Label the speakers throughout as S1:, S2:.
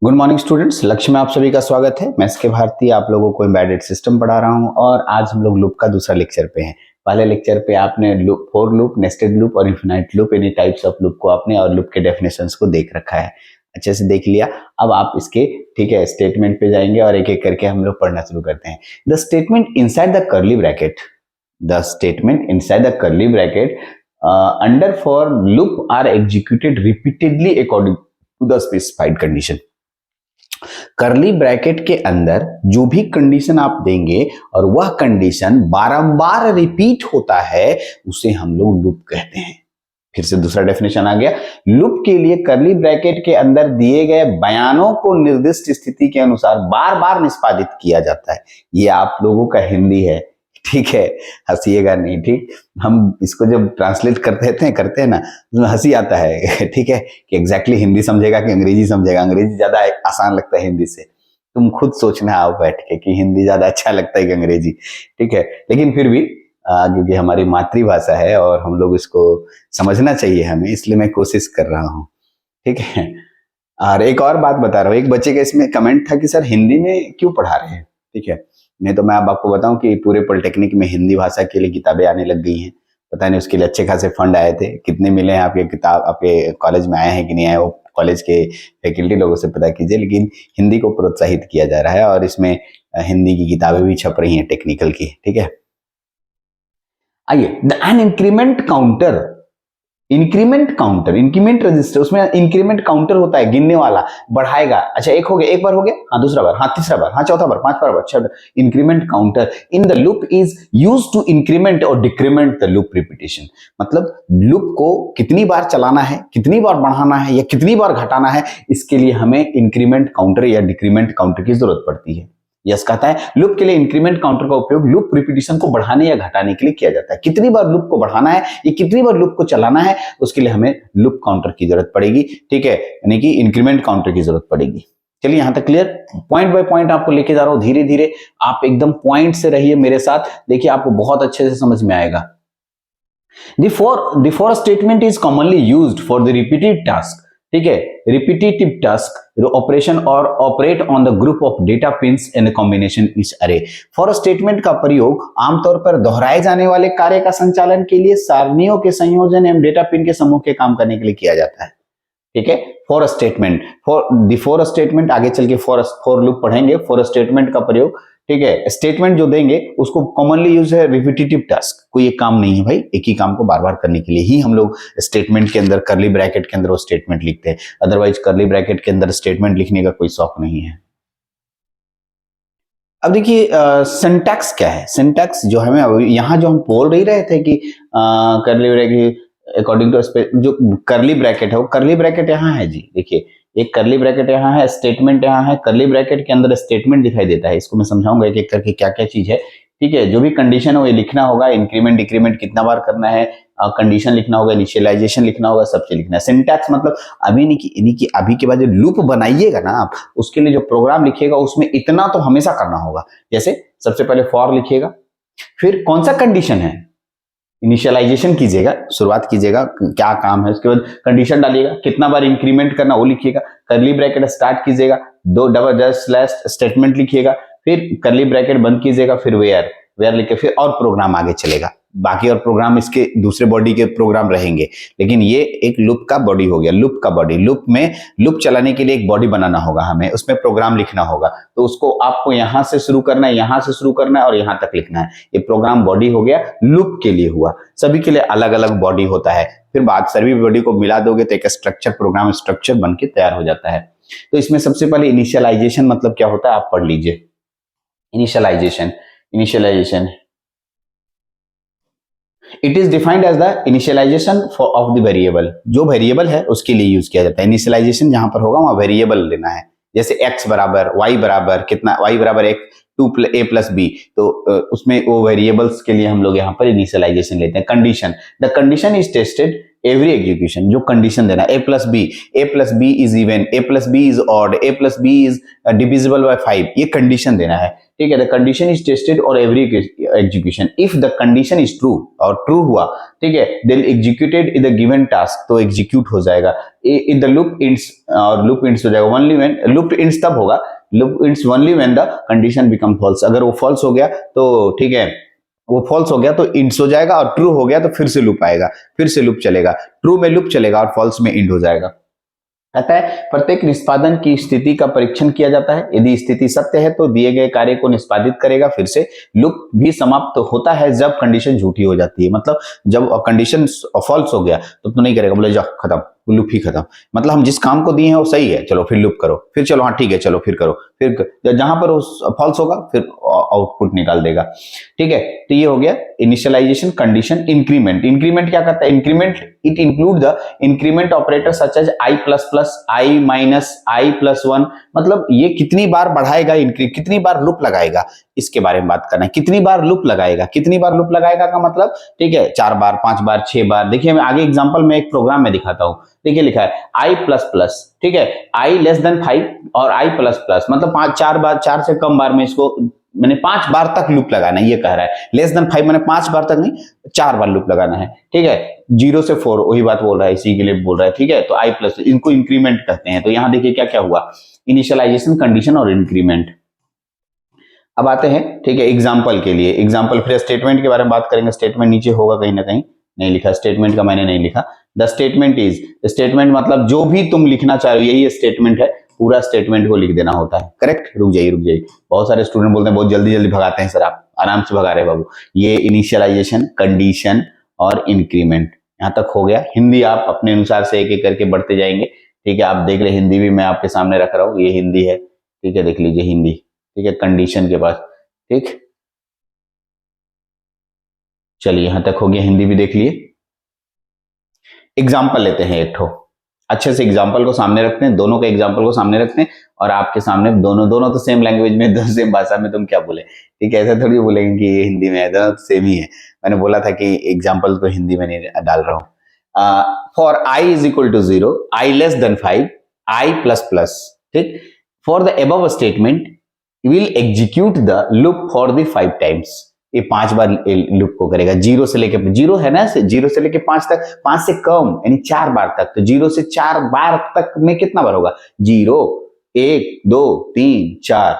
S1: Good morning students, लक्ष्य में आप सभी का स्वागत है। मैं एसके भारती आप लोगों को एम्बेडेड सिस्टम पढ़ा रहा हूं और आज हम लोग लूप का दूसरा लेक्चर पे हैं। पहले लेक्चर पे आपने loop, for loop, nested loop और infinite loop, any types of loop को आपने और लूप के डेफिनेशंस को देख रखा है, अच्छे से देख लिया। अब आप इसके ठीक है स्टेटमेंट पे जाएंगे और एक एक करके हम लोग पढ़ना शुरू करते हैं। The statement inside the curly bracket, the statement inside the curly bracket under for loop are executed repeatedly according to the specified condition. Curly bracket के अंदर जो भी कंडीशन आप देंगे और वह कंडीशन बारंबार रिपीट होता है उसे हम लोग लूप कहते हैं। फिर से दूसरा डेफिनेशन आ गया। लूप के लिए कर्ली ब्रैकेट के अंदर दिए गए बयानों को निर्दिष्ट स्थिति के अनुसार बार बार निष्पादित किया जाता है। ये आप लोगों का हिंदी है, ठीक है, हंसीएगा नहीं, ठीक। हम इसको जब ट्रांसलेट करते हैं ना तो हंसी आता है, ठीक है, कि एग्जैक्टली हिंदी समझेगा कि अंग्रेजी समझेगा। अंग्रेजी ज्यादा आसान लगता है हिंदी से, तुम खुद सोचना आओ बैठ के कि हिंदी ज्यादा अच्छा लगता है कि अंग्रेजी, ठीक है। लेकिन फिर भी क्योंकि हमारी मातृभाषा है और हम लोग इसको समझना चाहिए हमें, इसलिए मैं कोशिश कर रहा हूँ, ठीक है। और एक और बात बता रहा हूँ, एक बच्चे का इसमें कमेंट था कि सर हिंदी में क्यों पढ़ा रहे हैं, ठीक है। नहीं तो मैं अब आपको बताऊं कि पूरे पॉलिटेक्निक में हिंदी भाषा के लिए किताबें आने लग गई हैं। पता नहीं उसके लिए अच्छे खासे फंड आए थे, कितने मिले हैं आपके किताब, आपके कॉलेज में आए हैं कि नहीं आए, वो कॉलेज के फैकल्टी लोगों से पता कीजिए। लेकिन हिंदी को प्रोत्साहित किया जा रहा है और इसमें हिंदी की किताबें भी छप रही हैं टेक्निकल की, ठीक है। आइए, the an increment counter, increment register, उसमें इंक्रीमेंट काउंटर होता है, गिनने वाला, बढ़ाएगा। अच्छा, एक हो गया, एक बार हो गया, हाँ दूसरा बार, हाँ तीसरा बार, हाँ चौथा बार, पांचवा बार, छठा। Increment counter in the loop is used to increment और डिक्रीमेंट द लूप रिपीटेशन। मतलब लूप को कितनी बार चलाना है, कितनी बार बढ़ाना है या कितनी बार घटाना है, इसके लिए हमें इंक्रीमेंट काउंटर या डिक्रीमेंट काउंटर की जरूरत पड़ती है। यस कहता है लूप के लिए इंक्रीमेंट काउंटर का उपयोग लूप रिपीटिशन को बढ़ाने या घटाने के लिए किया जाता है। कितनी बार लूप को बढ़ाना है या कितनी बार लूप को चलाना है, उसके लिए हमें लूप काउंटर की जरूरत पड़ेगी, ठीक है, यानी कि इंक्रीमेंट काउंटर की जरूरत पड़ेगी। चलिए यहां तक क्लियर। पॉइंट बाय पॉइंट आपको लेके जा रहा हूं, धीरे धीरे आप एकदम पॉइंट से रहिए मेरे साथ, देखिए आपको बहुत अच्छे से समझ में आएगा। The for statement is commonly used for the repeated task, ठीक है, रिपीटेटिव टास्क ऑपरेशन और operate on the group of data pins in combination इस अरे। फॉर स्टेटमेंट का प्रयोग आमतौर पर दोहराए जाने वाले कार्य का संचालन के लिए सारणियों के संयोजन एवं डेटा पिन के समूह के काम करने के लिए किया जाता है, ठीक है। फॉर स्टेटमेंट, फॉर स्टेटमेंट आगे चल के फॉर लूप पढ़ेंगे। फॉर स्टेटमेंट का प्रयोग, ठीक है, स्टेटमेंट जो देंगे उसको कॉमनली यूज है रिपीटेटिव टास्क, कोई एक काम नहीं है भाई, एक ही काम को बार बार करने के लिए ही हम लोग स्टेटमेंट के अंदर कर्ली ब्रैकेट के अंदर वो स्टेटमेंट लिखते हैं। अदरवाइज कर्ली ब्रैकेट के अंदर स्टेटमेंट लिखने का कोई शौक नहीं है। अब देखिए सिंटैक्स क्या है। सिंटैक्स जो हमें यहाँ जो हम बोल ही रहे थे कि कर्ली ब्रैकेट अकॉर्डिंग टू जो कर्ली ब्रैकेट है वो कर्ली ब्रैकेट यहाँ है जी। देखिए एक कर्ली ब्रैकेट यहाँ है, स्टेटमेंट यहाँ है, कर्ली ब्रैकेट के अंदर स्टेटमेंट दिखाई देता है। इसको मैं समझाऊंगा एक एक करके क्या क्या चीज है, ठीक है। जो भी कंडीशन है वो लिखना होगा, इंक्रीमेंट डिक्रीमेंट कितना बार करना है, कंडीशन लिखना होगा, इनिशियलाइजेशन लिखना होगा, सब चीज लिखना है। सिंटैक्स मतलब अभी नहीं कि अभी के बाद जो लूप बनाइएगा ना आप, उसके लिए जो प्रोग्राम लिखिएगा उसमें इतना तो हमेशा करना होगा। जैसे सबसे पहले फॉर लिखिएगा, फिर कौन सा कंडीशन है, इनिशियलाइजेशन कीजिएगा, शुरुआत कीजिएगा क्या काम है, उसके बाद कंडीशन डालिएगा, कितना बार इंक्रीमेंट करना वो लिखिएगा, कर्ली ब्रैकेट स्टार्ट कीजिएगा, दो डबल डैश स्लैश स्टेटमेंट लिखिएगा, फिर कर्ली ब्रैकेट बंद कीजिएगा, फिर वेयर लिख के फिर और प्रोग्राम आगे चलेगा। बाकी और प्रोग्राम इसके दूसरे बॉडी के प्रोग्राम रहेंगे, लेकिन ये एक लूप का बॉडी हो गया। लूप का बॉडी, लूप में लूप चलाने के लिए एक बॉडी बनाना होगा हमें, उसमें प्रोग्राम लिखना होगा। तो उसको आपको यहां से शुरू करना है, यहां से शुरू करना है और यहां तक लिखना है। ये प्रोग्राम बॉडी हो गया, लूप के लिए हुआ। सभी के लिए अलग अलग बॉडी होता है, फिर बाद सभी बॉडी को मिला दोगे तो एक स्ट्रक्चर, प्रोग्राम स्ट्रक्चर बन के तैयार हो जाता है। तो इसमें सबसे पहले इनिशियलाइजेशन मतलब क्या होता है आप पढ़ लीजिए। Initialisation it is defined as the initialisation of the variable. जो वेरिएबल है उसके लिए यूज किया जाता है। इनिशियलाइजेशन जहां पर होगा वहां वेरिएबल लेना है। जैसे x बराबर y बराबर कितना, y बराबर एक 2a प्लस बी, तो उसमें वो वेरिएबल्स के लिए हम लोग यहाँ पर इनिशियलाइजेशन लेते हैं। Condition, the condition is tested every execution, जो कंडीशन देना, a plus B is even, a plus B is odd, a plus B is divisible by 5, ये कंडीशन देना है। ठीक है, द कंडीशन इज टेस्टेड और every execution, if the condition is true और true हुआ, ठीक है, then executed in the given task, तो एग्जीक्यूट हो जाएगा। इन द लूप इंड्स, और लूप इंड्स हो जाएगा ओनली व्हेन, लूप इंड्स तब होगा, loop ends only when the condition become false, अगर वो फॉल्स हो गया तो ठीक है, वो फॉल्स हो गया तो इंड्स हो जाएगा, और ट्रू हो गया तो फिर से लूप आएगा, फिर से लूप चलेगा, ट्रू में लूप चलेगा और फॉल्स में इंड हो जाएगा। कहता है प्रत्येक निष्पादन की स्थिति का परीक्षण किया जाता है, यदि स्थिति सत्य है तो दिए गए कार्य को निष्पादित करेगा, फिर से लूप भी समाप्त होता है जब कंडीशन झूठी हो जाती है, मतलब जब कंडीशन फॉल्स हो गया तो नहीं करेगा, बोले जाओ खत्म, लूप ही खत्म, मतलब हम जिस काम को दिए हैं वो सही है, चलो फिर लूप करो, फिर चलो हाँ ठीक है चलो फिर करो, फिर जहां पर फॉल्स होगा फिर आउटपुट निकाल देगा, ठीक है। तो ये हो गया इनिशियलाइजेशन, कंडीशन, इंक्रीमेंट। इंक्रीमेंट क्या करता है? Increment it include the increment operator such as I plus plus, I minus, I plus one, मतलब ये कितनी बार बढ़ाएगा, कितनी बार लूप लगाएगा, इसके बारे में बात करना है। कितनी बार लूप लगाएगा, कितनी बार लूप लगाएगा का मतलब, ठीक है, 4 बार, 5 बार, 6 बार। देखिए मैं आगे एग्जांपल में एक प्रोग्राम में दिखाता हूं, देखिए लिखा है आई प्लस प्लस, ठीक है, आई लेस देन 5 और आई प्लस प्लस, मतलब 4 बार, 4 से कम बार में इसको मैंने 5 बार तक लूप लगाना है, ये कह रहा है। लेस देन 5 मैंने 5 बार तक नहीं, 4 बार लूप लगाना है, ठीक है। 0 से 4 वही बात बोल रहा है, इसी के लिए बोल रहा है, ठीक है। तो आई प्लस, इनको इंक्रीमेंट कहते हैं। तो यहां देखिए क्या क्या हुआ, इनिशियलाइजेशन, कंडीशन और इंक्रीमेंट। अब आते हैं, ठीक है, एग्जाम्पल के लिए। एग्जाम्पल फिर स्टेटमेंट के बारे में बात करेंगे। स्टेटमेंट नीचे होगा कहीं ना कहीं, नहीं लिखा, स्टेटमेंट का मैंने नहीं लिखा। द स्टेटमेंट इज, स्टेटमेंट मतलब जो भी तुम लिखना चाह रहे हो यही स्टेटमेंट है, पूरा स्टेटमेंट को लिख देना होता है, करेक्ट। रुक जाइए, बहुत सारे स्टूडेंट बोलते हैं बहुत जल्दी जल्दी भगाते हैं सर, आप आराम से भगा रहे हैं बाबू। ये इनिशियलाइजेशन, कंडीशन और इंक्रीमेंट, यहां तक हो गया। हिंदी आप अपने अनुसार से एक एक करके बढ़ते जाएंगे, ठीक है। आप देख ले, हिंदी भी मैं आपके सामने रख रहा हूँ, ये हिंदी है, ठीक है, देख लीजिए हिंदी, ठीक है, कंडीशन के पास, ठीक। चलिए यहां तक हो गया, हिंदी भी देख लिए। एग्जाम्पल लेते हैं एक ठो, अच्छे से एग्जाम्पल को सामने रखते हैं, दोनों के एग्जाम्पल को सामने रखते हैं, और आपके सामने दोनों तो सेम लैंग्वेज में, सेम भाषा में, तुम क्या बोले, ठीक है, ऐसा थोड़ी बोलेंगे कि ये हिंदी में है, दोनों तो सेम ही है। मैंने बोला था कि एग्जाम्पल तो हिंदी में नहीं डाल रहा हूं। For i is equal to 0, I less than 5, i plus plus, ठीक। For the above statement will execute the loop for the 5 times, ये 5 बार लूप को करेगा, 0 से लेके, 0 है ना, 0 से लेके 5 तक, 5 से कम यानी 4 बार तक। तो 0 से 4 बार तक में कितना बार होगा? 0, 1, 2, 3, 4,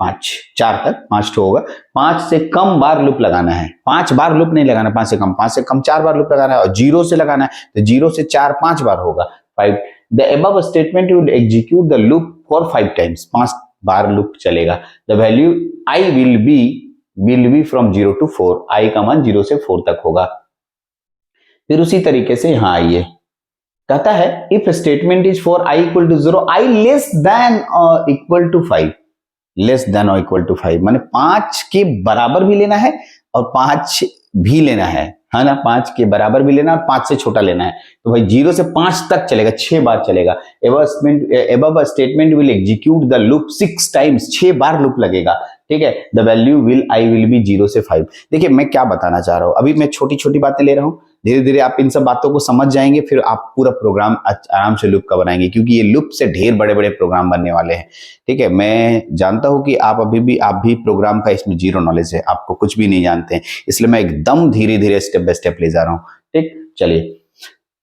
S1: 5, 4 तक 5 तो होगा। 5 से कम बार लूप लगाना है, 5 बार लूप नहीं लगाना, 5 से कम, 5 से कम 4 बार लूप लगाना है, और 0 से लगाना है, तो 0 से 4 5 बार होगा, 5। The above statement will execute the loop for 5 times, 5 बार लूप चलेगा। The value i will be from 0 to 4, i का मान 0 से 4 तक होगा। फिर उसी तरीके से यहां आइए, कहता है if statement is for I equal to 0, I less than or equal to 5, less than or equal to 5 माने 5 के बराबर भी लेना है और 5 भी लेना है ना, 5 के बराबर भी लेना और 5 से छोटा लेना है। तो भाई 0 से 5 तक चलेगा, 6 बार चलेगा। Above statement will execute the loop 6 times, 6 bar loop लगेगा, ठीक है। The value i will B 0 से 5। देखिए मैं क्या बताना चाह रहा हूं, अभी मैं छोटी छोटी बातें ले रहा हूं, धीरे धीरे आप इन सब बातों को समझ जाएंगे, फिर आप पूरा प्रोग्राम आराम से लूप का बनाएंगे, क्योंकि ये लूप से ढेर बड़े बड़े प्रोग्राम बनने वाले हैं, ठीक है। मैं जानता हूं कि आप आप भी प्रोग्राम का इसमें जीरो नॉलेज है, आपको कुछ भी नहीं जानते हैं, इसलिए मैं एकदम धीरे धीरे स्टेप बाय स्टेप ले जा रहा हूं, ठीक। चलिए,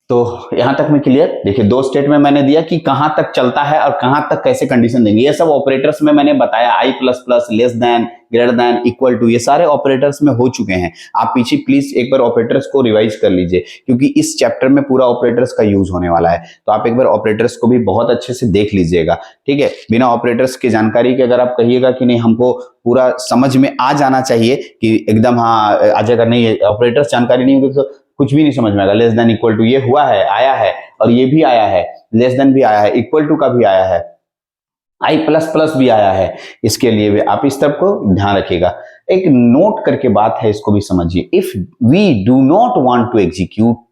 S1: तो यहां तक मैं क्लियर। देखिए 2 स्टेट में मैंने दिया कि कहां तक चलता है और कहां तक कैसे कंडीशन देंगे, ये सब ऑपरेटर्स में मैंने बताया, i plus plus, less than, greater than, equal to, ये सारे ऑपरेटर्स में हो चुके हैं। आप पीछे प्लीज एक बार ऑपरेटर्स को रिवाइज कर लीजिए, क्योंकि इस चैप्टर में पूरा ऑपरेटर्स का यूज होने वाला है, तो आप एक बार ऑपरेटर्स को भी बहुत अच्छे से देख लीजिएगा, ठीक है। बिना ऑपरेटर्स की जानकारी के अगर आप कहिएगा कि नहीं हमको पूरा समझ में आ जाना चाहिए कि एकदम हाँ आ जाएगा, नहीं ऑपरेटर्स जानकारी नहीं होगी तो कुछ भी नहीं समझ में आएगा। लेस देन, इक्वल टू, ये हुआ है, आया है, और ये भी आया है, लेस देन भी आया है, इक्वल टू का भी आया है, आई प्लस प्लस भी आया है, इसके लिए भी आप इस तरफ को ध्यान रखिएगा। एक नोट करके बात है, इसको भी समझिए। If we do not want to execute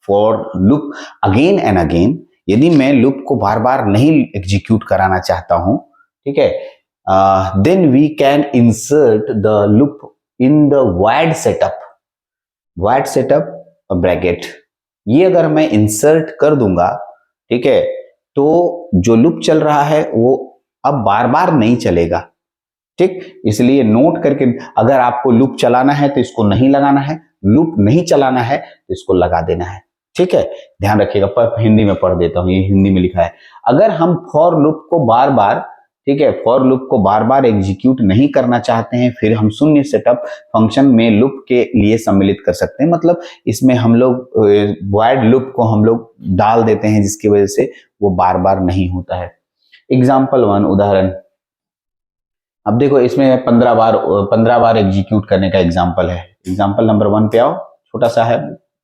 S1: for loop again and again, यदि मैं लूप को बार बार नहीं एग्जीक्यूट कराना चाहता हूं, ठीक है, then we can insert the loop in the void setup, void setup और ब्रैकेट, ये अगर मैं इंसर्ट कर दूंगा, ठीक है, तो जो लूप चल रहा है वो अब बार बार नहीं चलेगा, ठीक, इसलिए नोट करके, अगर आपको लूप चलाना है तो इसको नहीं लगाना है, लूप नहीं चलाना है तो इसको लगा देना है। ठीक है, ध्यान रखिएगा। पर हिंदी में पढ़ देता हूं, ये हिंदी में लिखा है। अगर हम फॉर लूप को बार बार, ठीक है, फॉर लूप को बार बार एग्जीक्यूट नहीं करना चाहते हैं, फिर हम शून्य सेटअप फंक्शन में लूप के लिए सम्मिलित कर सकते हैं। मतलब इसमें हम लोग वॉइड लूप को हम लोग डाल देते हैं, जिसकी वजह से वो बार बार नहीं होता है। एग्जाम्पल 1, उदाहरण। अब देखो इसमें 15 बार एग्जीक्यूट करने का एग्जाम्पल है। एग्जाम्पल नंबर 1 पे आओ, छोटा सा है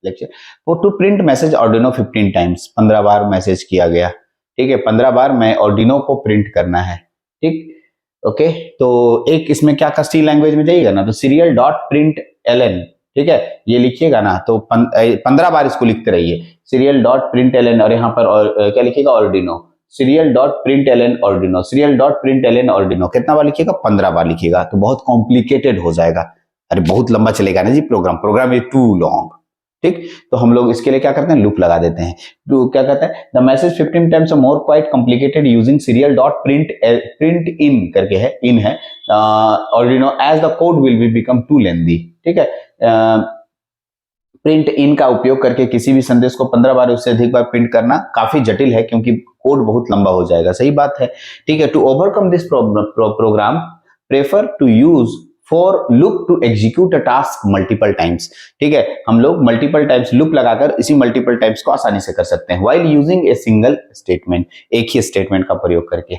S1: लेक्चर। वो to print message Arduino 15 times, 15 बार मैसेज किया गया। ठीक है, 15 बार मैं ऑर्डिनो को प्रिंट करना है। ठीक, ओके। तो एक इसमें क्या सी लैंग्वेज में जाइएगा ना, तो सीरियल डॉट प्रिंट एलएन, ठीक है, ये लिखिएगा ना, तो 15 बार इसको लिखते रहिए, सीरियल डॉट प्रिंट एलएन, और यहाँ पर क्या लिखिएगा, Arduino, serial dot print LN Arduino, serial dot print LN Arduino. कितना बार लिखिएगा, 15 बार लिखिएगा, तो बहुत कॉम्प्लिकेटेड हो जाएगा। अरे बहुत लंबा चलेगा ना जी प्रोग्राम इज टू लॉन्ग। ठीक, तो हम लोग इसके लिए क्या करते हैं, लूप लगा देते हैं। तो क्या कहता है, द मैसेज 15 टाइम्स और more quite complicated using serial dot print in करके है, इन है Arduino, as the code will be become too lengthy. ठीक है, प्रिंट इन का उपयोग करके किसी भी संदेश को 15 बार उससे अधिक बार प्रिंट करना काफी जटिल है, क्योंकि कोड बहुत लंबा हो जाएगा। सही बात है। ठीक है, to overcome this program prefer to use for loop to execute a task multiple times. ठीक है, हम लोग मल्टीपल टाइम्स लूप लगाकर इसी मल्टीपल टाइम्स को आसानी से कर सकते हैं, while using a single statement, एक ही स्टेटमेंट का प्रयोग करके।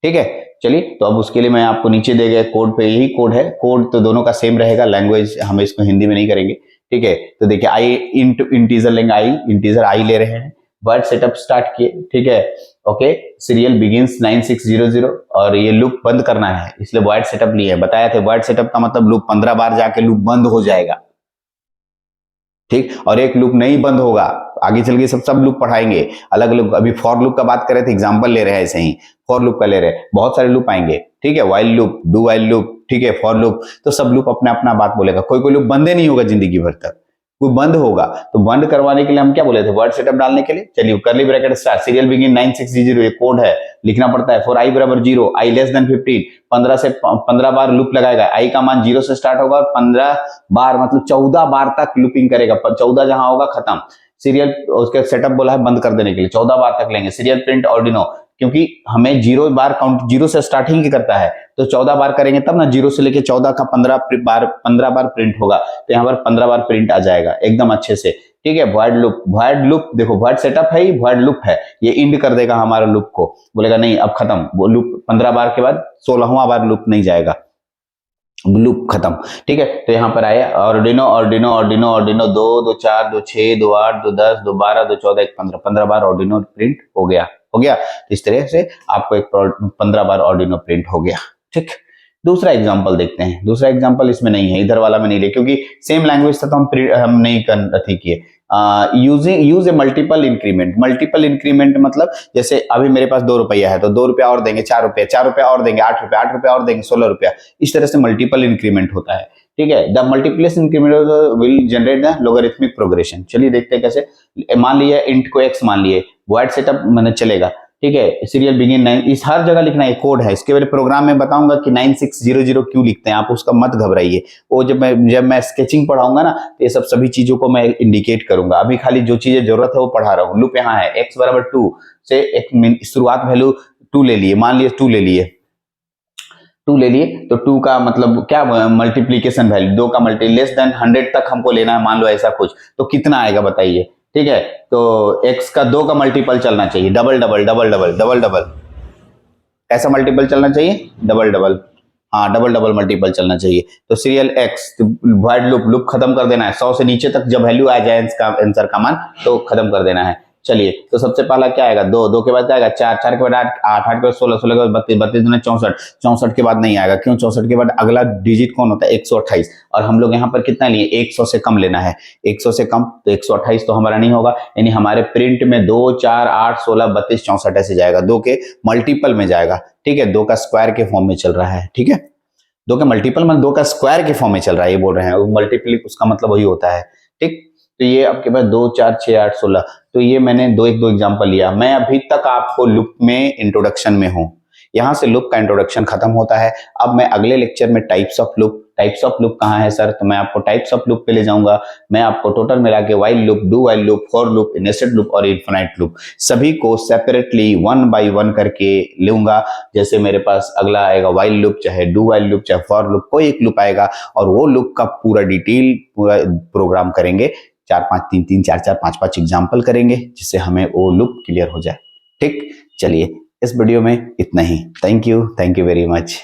S1: ठीक है, चलिए, तो अब उसके लिए मैं आपको नीचे दे गए कोड पे, यही कोड है। कोड तो दोनों का सेम रहेगा, लैंग्वेज हम इसको हिंदी में नहीं करेंगे। ठीक है, तो देखिए आई इंटीजर लेंगे, इंटीजर आई ले रहे हैं, वर्ड सेटअप स्टार्ट किए। ठीक है, ओके, सीरियल बिगिंस 9600, और ये लूप बंद करना है, इसलिए वर्ड सेटअप लिए हैं। बताया थे वर्ड सेटअप का मतलब लूप 15 बार जाके लूप बंद हो जाएगा। ठीक, और एक लूप नहीं बंद होगा, आगे चल के सब लूप पढ़ाएंगे अलग अलग। अभी फॉर लूप का बात कर रहे थे, एग्जांपल ले रहे हैं, ऐसे ही फॉर लूप का ले रहे हैं, बहुत सारे लूप आएंगे। ठीक है, while loop, do while loop, ठीक है, फॉर लूप, तो सब लूप अपना अपना बात बोलेगा। कोई लूप बंदे नहीं होगा जिंदगी भर तक, कोई बंद होगा। तो बंद करवाने के लिए हम क्या बोले थे, वर्ड सेटअप डालने के लिए। चलिए, करली ब्रैकेट स्टार्ट, सीरियल बिगिन 9600, ये कोड है, लिखना पड़ता है। फॉर आई बराबर 0, आई लेस देन 15, 15 बार लूप लगाएगा, आई का मान 0 से स्टार्ट होगा, 15 बार मतलब 14 बार तक लूपिंग करेगा, 14 जहां होगा खत्म। सीरियल, उसके सेटअप बोला है बंद कर देने के लिए, 14 बार तक लेंगे। सीरियल प्रिंट ऑर्डिनो, क्योंकि हमें 0 बार काउंट, 0 से स्टार्टिंग करता है, तो 14 बार करेंगे तब ना, 0 से लेके 14 का 15 बार प्रिंट होगा, तो यहाँ पर 15 बार प्रिंट आ जाएगा एकदम अच्छे से। ठीक है, वॉइड लूप देखो, वॉइड सेटअप है, वॉइड लूप है, ये इंड कर देगा हमारा लूप को, बोलेगा नहीं अब खत्म, वो लूप 15 बार के बाद 16वां बार लूप नहीं जाएगा, लूप खत्म। ठीक है, तो यहाँ पर आया ऑर्डिनो ऑर्डिनो ऑर्डिनो ऑर्डिनो, 2 2 4 2 6 2 8 2 10 2 12 2 14 1 15, 15 बार ऑर्डिनो प्रिंट हो गया। तो इस तरह से आपको एक 15 बार ऑर्डिनो प्रिंट हो गया। ठीक, दूसरा एग्जांपल देखते हैं। दूसरा एग्जांपल इसमें नहीं है, इधर वाला में नहीं ले, क्योंकि सेम लैंग्वेज था तो हम नहीं किए। यूज ए मल्टीपल इंक्रीमेंट। मल्टीपल इंक्रीमेंट मतलब जैसे अभी मेरे पास 2 रुपया है, तो 2 रुपया और देंगे 4 रुपया, 4 रुपया और देंगे 8 रुपया, 8 रुपया और देंगे 16 रुपया। इस तरह से मल्टीपल इंक्रीमेंट होता है। ठीक है, the multiplication increment will generate the logarithmic progression. चलिए देखते हैं कैसे। मान लिया इंट को x मान लिए, वर्ड सेटअप मैंने चलेगा। ठीक है, सीरियल बिगिन 9, इस हर जगह लिखना है, कोड है, इसके बारे प्रोग्राम में बताऊंगा कि 9600 क्यों लिखते हैं, आप उसका मत घबराइए। वो जब मैं स्केचिंग पढ़ाऊंगा ना, तो ये सब सभी चीजों को मैं इंडिकेट करूंगा। अभी खाली जो चीजें जरूरत है वो पढ़ा रहा हूँ। लूप यहाँ है, x बराबर 2 से एक शुरुआत वैल्यू 2 ले लिए, मान लिए 2 ले लिए, तो 2 का मतलब क्या, मल्टीप्लीकेशन वैल्यू, 2 का मल्टी लेस देन 100 तक हमको लेना है, मान लो ऐसा कुछ, तो कितना आएगा बताइए। ठीक है, तो x का 2 का मल्टीपल चलना चाहिए, double double double double double double, ऐसा मल्टीपल चलना चाहिए, डबल डबल, हाँ डबल डबल मल्टीपल चलना चाहिए। तो सीरियल x, वाइड लूप खत्म कर देना है, 100 से नीचे तक जब वैल्यू आ जाए आंसर का मान, तो खत्म कर देना है। चलिए, तो सबसे पहला क्या आएगा, 2, 2 के बाद क्या आएगा 4, 4 के बाद 8, 8 के बाद 16, 16 के बाद 32, 32 दूना 64, 64 के बाद नहीं आएगा, क्यों, 64 के बाद अगला डिजिट कौन होता है, 128, और हम लोग यहाँ पर कितना लिए, 100 से कम लेना है, 100 से कम, तो 128 तो हमारा नहीं होगा, यानी हमारे प्रिंट में 2 4 8 16 32 64 ऐसे जाएगा, 2 के मल्टीपल में जाएगा। ठीक है, 2 का स्क्वायर के फॉर्म में चल रहा है। ठीक है, 2 के मल्टीपल मतलब 2 का स्क्वायर के फॉर्म में चल रहा है, ये बोल रहे हैं, मल्टीपल उसका मतलब वही होता है। ठीक, तो ये आपके पास 2 4 6 8 16, तो ये मैंने 2 एग्जांपल लिया। मैं अभी तक आपको लूप में इंट्रोडक्शन में हूं, यहाँ से लूप का इंट्रोडक्शन खत्म होता है। अब मैं अगले लेक्चर में टाइप्स ऑफ लूप कहाँ है सर, तो मैं आपको टाइप्स ऑफ लूप पे ले जाऊंगा। मैं आपको टोटल मिला के while loop, do while loop, for loop, nested loop और इनफिनाइट लूप सभी को सेपरेटली 1 बाय 1 करके लूंगा। जैसे मेरे पास अगला आएगा व्हाइल लूप, चाहे डू व्हाइल लूप, चाहे फॉर लूप, कोई एक लूप आएगा और वो लूप का पूरा डिटेल पूरा प्रोग्राम करेंगे। 4-5 3-3 4-4 5-5 एग्जाम्पल करेंगे जिससे हमें वो लूप क्लियर हो जाए। ठीक, चलिए इस वीडियो में इतना ही। Thank you very much.